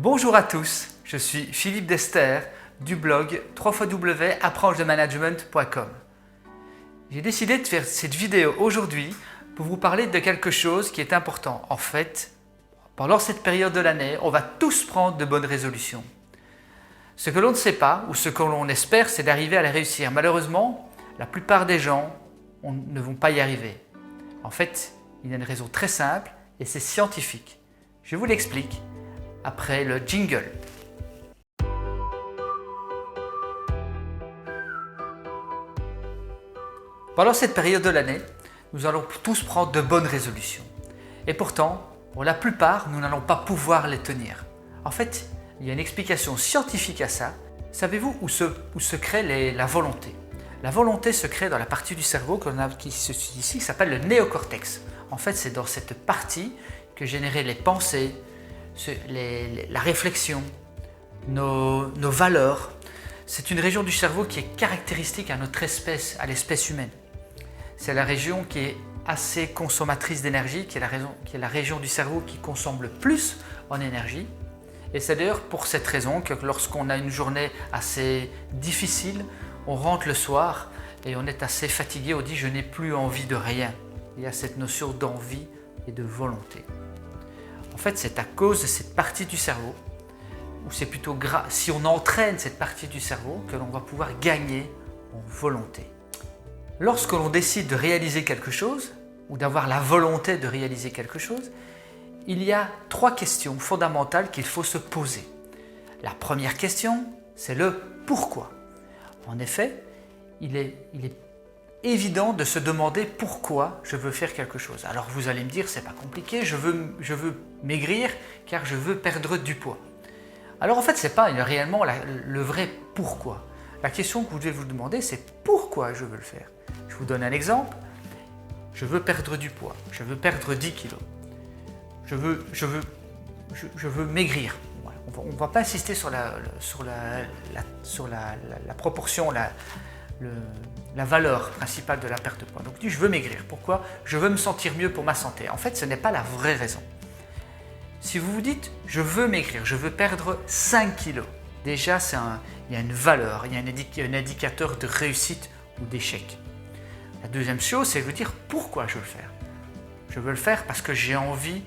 Bonjour à tous, je suis Philippe Dester du blog www.approchedemanagement.com. J'ai décidé de faire cette vidéo aujourd'hui pour vous parler de quelque chose qui est important. En fait, pendant cette période de l'année, on va tous prendre de bonnes résolutions. Ce que l'on ne sait pas ou ce que l'on espère, c'est d'arriver à les réussir. Malheureusement, la plupart des gens ne vont pas y arriver. En fait, il y a une raison très simple et c'est scientifique. Je vous l'explique après le jingle. Pendant cette période de l'année, nous allons tous prendre de bonnes résolutions. Et pourtant, pour la plupart, nous n'allons pas pouvoir les tenir. En fait, il y a une explication scientifique à ça. Savez-vous où se crée la volonté? La volonté se crée dans la partie du cerveau qui se situe ici, qui s'appelle le néocortex. En fait, c'est dans cette partie que généraient les pensées, la réflexion, nos valeurs. C'est une région du cerveau qui est caractéristique à notre espèce, à l'espèce humaine. C'est la région qui est assez consommatrice d'énergie, qui est la région du cerveau qui consomme le plus en énergie. Et c'est d'ailleurs pour cette raison que lorsqu'on a une journée assez difficile, on rentre le soir et on est assez fatigué, on dit « je n'ai plus envie de rien ». Il y a cette notion d'envie et de volonté. En fait, c'est à cause de cette partie du cerveau, ou c'est plutôt si on entraîne cette partie du cerveau, que l'on va pouvoir gagner en volonté. Lorsque l'on décide de réaliser quelque chose, ou d'avoir la volonté de réaliser quelque chose, il y a 3 questions fondamentales qu'il faut se poser. La première question, c'est le pourquoi. En effet, il est évident de se demander pourquoi je veux faire quelque chose. Alors vous allez me dire, c'est pas compliqué, je veux maigrir car je veux perdre du poids. Alors en fait, c'est pas réellement le vrai pourquoi. La question que vous devez vous demander, c'est pourquoi je veux le faire. Je vous donne un exemple. Je veux perdre du poids, je veux perdre 10 kilos. Je veux maigrir. Voilà. On ne va pas insister sur la proportion, la valeur principale de la perte de poids. Donc je veux maigrir. Pourquoi? Je veux me sentir mieux pour ma santé. En fait, ce n'est pas la vraie raison. Si vous vous dites je veux maigrir, je veux perdre 5 kilos, déjà il y a une valeur, il y a un indicateur de réussite ou d'échec. La deuxième chose, c'est de vous dire pourquoi je veux le faire. Je veux le faire parce que j'ai envie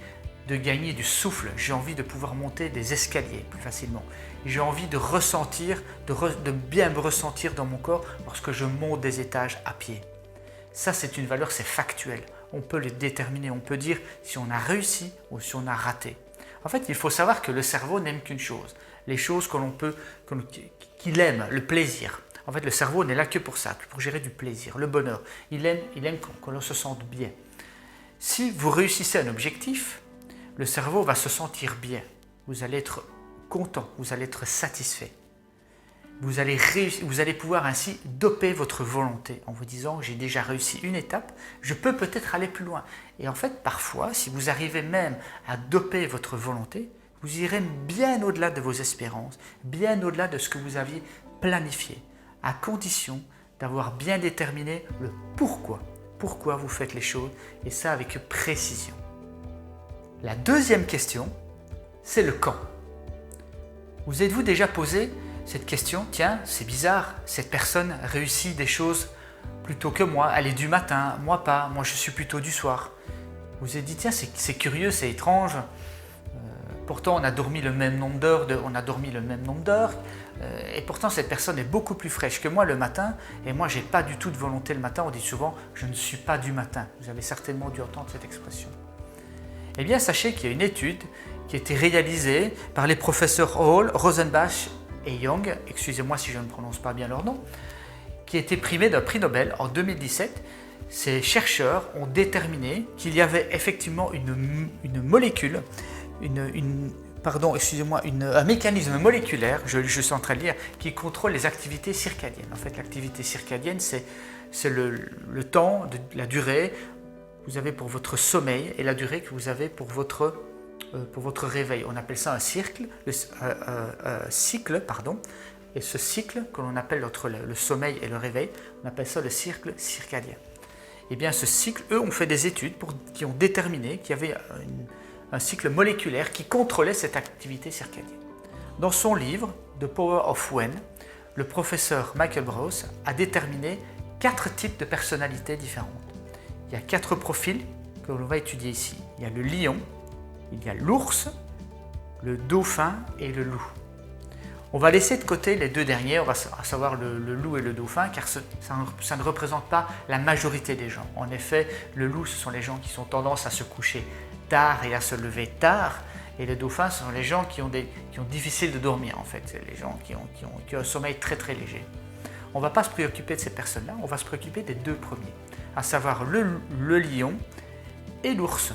de gagner du souffle, j'ai envie de pouvoir monter des escaliers plus facilement. J'ai envie de ressentir, de bien me ressentir dans mon corps lorsque je monte des étages à pied. Ça, c'est une valeur, c'est factuel. On peut le déterminer, on peut dire si on a réussi ou si on a raté. En fait, il faut savoir que le cerveau n'aime qu'une chose, les choses qu'il aime, le plaisir. En fait, le cerveau n'est là que pour ça, pour gérer du plaisir, le bonheur. Il aime qu'on se sente bien. Si vous réussissez un objectif, le cerveau va se sentir bien. Vous allez être content, vous allez être satisfait. Vous allez pouvoir ainsi doper votre volonté en vous disant « j'ai déjà réussi une étape, je peux peut-être aller plus loin ». Et en fait, parfois, si vous arrivez même à doper votre volonté, vous irez bien au-delà de vos espérances, bien au-delà de ce que vous aviez planifié, à condition d'avoir bien déterminé le pourquoi. Pourquoi vous faites les choses, et ça avec précision. La deuxième question, c'est le quand. Vous êtes-vous déjà posé cette question? Tiens, c'est bizarre, cette personne réussit des choses plutôt que moi, elle est du matin, moi pas, moi je suis plutôt du soir. Vous vous êtes dit, tiens, c'est curieux, c'est étrange, pourtant on a dormi le même nombre d'heures, et pourtant cette personne est beaucoup plus fraîche que moi le matin, et moi j'ai pas du tout de volonté le matin. On dit souvent, je ne suis pas du matin. Vous avez certainement dû entendre cette expression. Eh bien, sachez qu'il y a une étude qui a été réalisée par les professeurs Hall, Rosenbach et Young, excusez-moi si je ne prononce pas bien leur nom, qui a été primée d'un prix Nobel en 2017. Ces chercheurs ont déterminé qu'il y avait effectivement une molécule, un mécanisme moléculaire, je suis en train de lire, qui contrôle les activités circadiennes. En fait, l'activité circadienne, c'est le temps, la durée que vous avez pour votre sommeil et la durée que vous avez pour votre réveil. On appelle ça un cycle, et ce cycle que l'on appelle entre le sommeil et le réveil, on appelle ça le cycle circadien. Et bien ce cycle, eux ont fait des études qui ont déterminé qu'il y avait un cycle moléculaire qui contrôlait cette activité circadienne. Dans son livre The Power of When, le professeur Michael Breus a déterminé 4 types de personnalités différentes. Il y a 4 profils que l'on va étudier ici. Il y a le lion, il y a l'ours, le dauphin et le loup. On va laisser de côté les 2 derniers, à savoir le loup et le dauphin, car ça ne représente pas la majorité des gens. En effet, le loup, ce sont les gens qui ont tendance à se coucher tard et à se lever tard, et le dauphin, ce sont les gens qui ont difficile de dormir, en fait. C'est les gens qui ont un sommeil très très léger. On ne va pas se préoccuper de ces personnes-là, on va se préoccuper des 2 premiers, à savoir le lion et l'ours.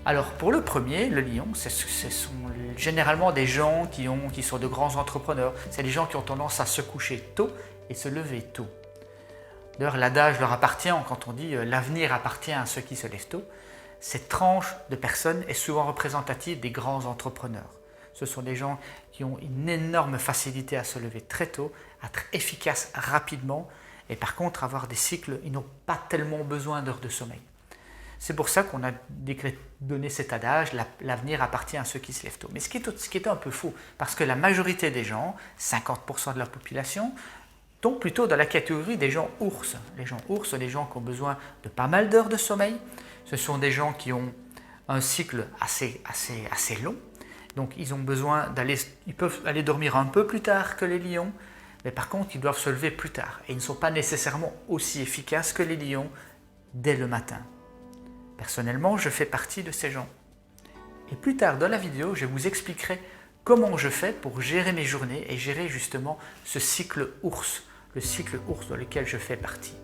Alors pour le premier, le lion, ce sont généralement des gens qui sont de grands entrepreneurs. C'est des gens qui ont tendance à se coucher tôt et se lever tôt. D'ailleurs, l'adage leur appartient quand on dit « l'avenir appartient à ceux qui se lèvent tôt ». Cette tranche de personnes est souvent représentative des grands entrepreneurs. Ce sont des gens qui ont une énorme facilité à se lever très tôt, à être efficaces rapidement et par contre avoir des cycles, ils n'ont pas tellement besoin d'heures de sommeil. C'est pour ça qu'on a donné cet adage, l'avenir appartient à ceux qui se lèvent tôt. Mais ce qui est un peu faux, parce que la majorité des gens, 50% de la population, tombent plutôt dans la catégorie des gens ours. Les gens ours sont des gens qui ont besoin de pas mal d'heures de sommeil. Ce sont des gens qui ont un cycle assez long. Donc ils peuvent aller dormir un peu plus tard que les lions, mais par contre ils doivent se lever plus tard. Et ils ne sont pas nécessairement aussi efficaces que les lions dès le matin. Personnellement, je fais partie de ces gens. Et plus tard dans la vidéo, je vous expliquerai comment je fais pour gérer mes journées et gérer justement ce cycle ours, le cycle ours dans lequel je fais partie.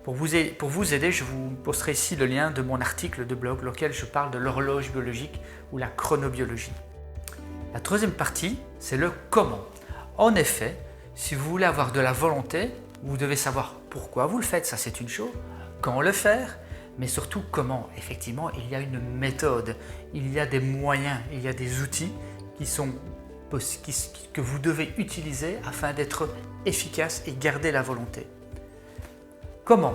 Pour vous aider, je vous posterai ici le lien de mon article de blog, lequel je parle de l'horloge biologique ou la chronobiologie. La troisième partie, c'est le comment. En effet, si vous voulez avoir de la volonté, vous devez savoir pourquoi vous le faites, ça c'est une chose, quand le faire, mais surtout comment. Effectivement, il y a une méthode, il y a des moyens, il y a des outils que vous devez utiliser afin d'être efficace et garder la volonté. Comment?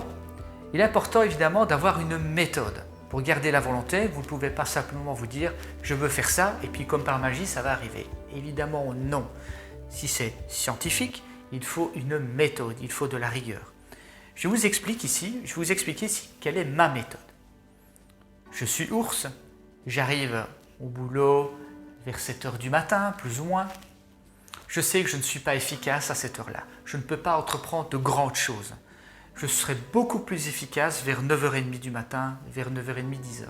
Il est important évidemment d'avoir une méthode. Pour garder la volonté, vous ne pouvez pas simplement vous dire « je veux faire ça » et puis comme par magie ça va arriver. Évidemment non. Si c'est scientifique, il faut une méthode, il faut de la rigueur. Je vous explique ici quelle est ma méthode. Je suis ours, j'arrive au boulot vers 7 h du matin, plus ou moins. Je sais que je ne suis pas efficace à cette heure-là. Je ne peux pas entreprendre de grandes choses. Je serai beaucoup plus efficace vers 9 h 30 du matin, vers 9 h 30, 10 h.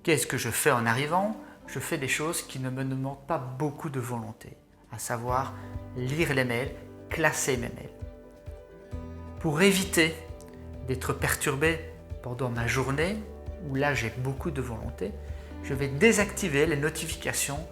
Qu'est-ce que je fais en arrivant? Je fais des choses qui ne me demandent pas beaucoup de volonté, à savoir lire les mails, classer mes mails. Pour éviter d'être perturbé pendant ma journée, où là j'ai beaucoup de volonté, je vais désactiver les notifications.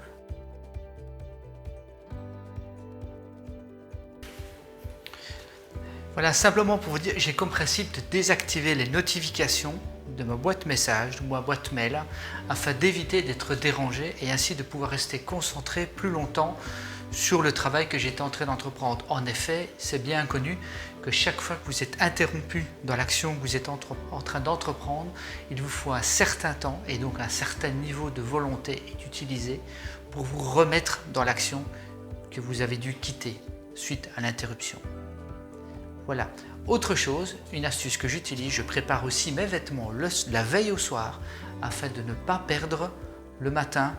Voilà, simplement pour vous dire, j'ai comme principe de désactiver les notifications de ma boîte message, de ma boîte mail, afin d'éviter d'être dérangé et ainsi de pouvoir rester concentré plus longtemps sur le travail que j'étais en train d'entreprendre. En effet, c'est bien connu que chaque fois que vous êtes interrompu dans l'action que vous êtes en train d'entreprendre, il vous faut un certain temps et donc un certain niveau de volonté est utilisé pour vous remettre dans l'action que vous avez dû quitter suite à l'interruption. Voilà. Autre chose, une astuce que j'utilise, je prépare aussi mes vêtements la veille au soir afin de ne pas perdre le matin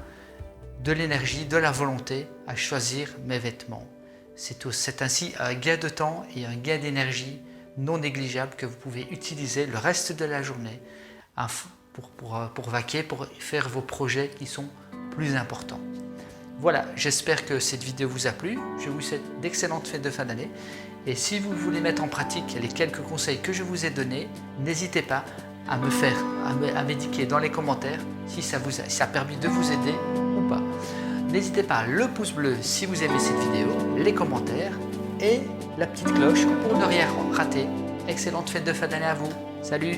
de l'énergie, de la volonté à choisir mes vêtements. C'est ainsi un gain de temps et un gain d'énergie non négligeable que vous pouvez utiliser le reste de la journée pour vaquer, pour faire vos projets qui sont plus importants. Voilà, j'espère que cette vidéo vous a plu. Je vous souhaite d'excellentes fêtes de fin d'année. Et si vous voulez mettre en pratique les quelques conseils que je vous ai donnés, n'hésitez pas à m'indiquer dans les commentaires si ça a permis de vous aider ou pas. N'hésitez pas le pouce bleu si vous aimez cette vidéo, les commentaires et la petite cloche pour ne rien rater. Excellente fête de fin d'année à vous. Salut!